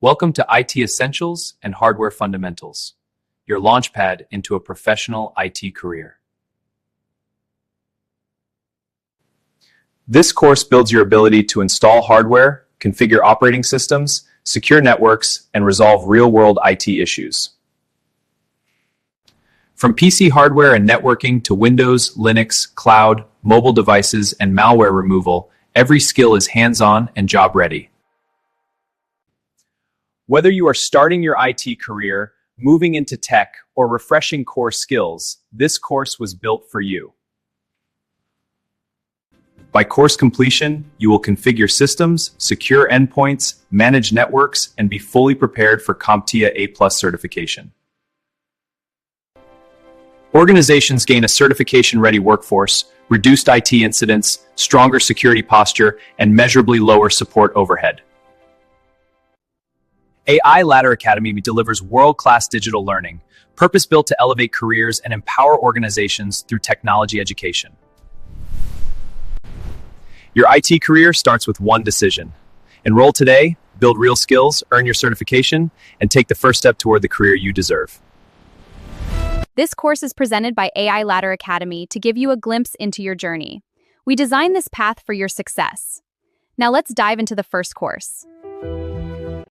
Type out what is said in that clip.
Welcome to IT Essentials and Hardware Fundamentals, your launchpad into a professional IT career. This course builds your ability to install hardware, configure operating systems, secure networks, and resolve real-world IT issues. From PC hardware and networking to Windows, Linux, cloud, mobile devices, and malware removal, every skill is hands-on and job-ready. Whether you are starting your IT career, moving into tech, or refreshing core skills, this course was built for you. By course completion, you will configure systems, secure endpoints, manage networks, and be fully prepared for CompTIA A+ certification. Organizations gain a certification-ready workforce, reduced IT incidents, stronger security posture, and measurably lower support overhead. AI Ladder Academy delivers world-class digital learning, purpose-built to elevate careers and empower organizations through technology education. Your IT career starts with one decision. Enroll today, build real skills, earn your certification, and take the first step toward the career you deserve. This course is presented by AI Ladder Academy to give you a glimpse into your journey. We designed this path for your success. Now let's dive into the first course.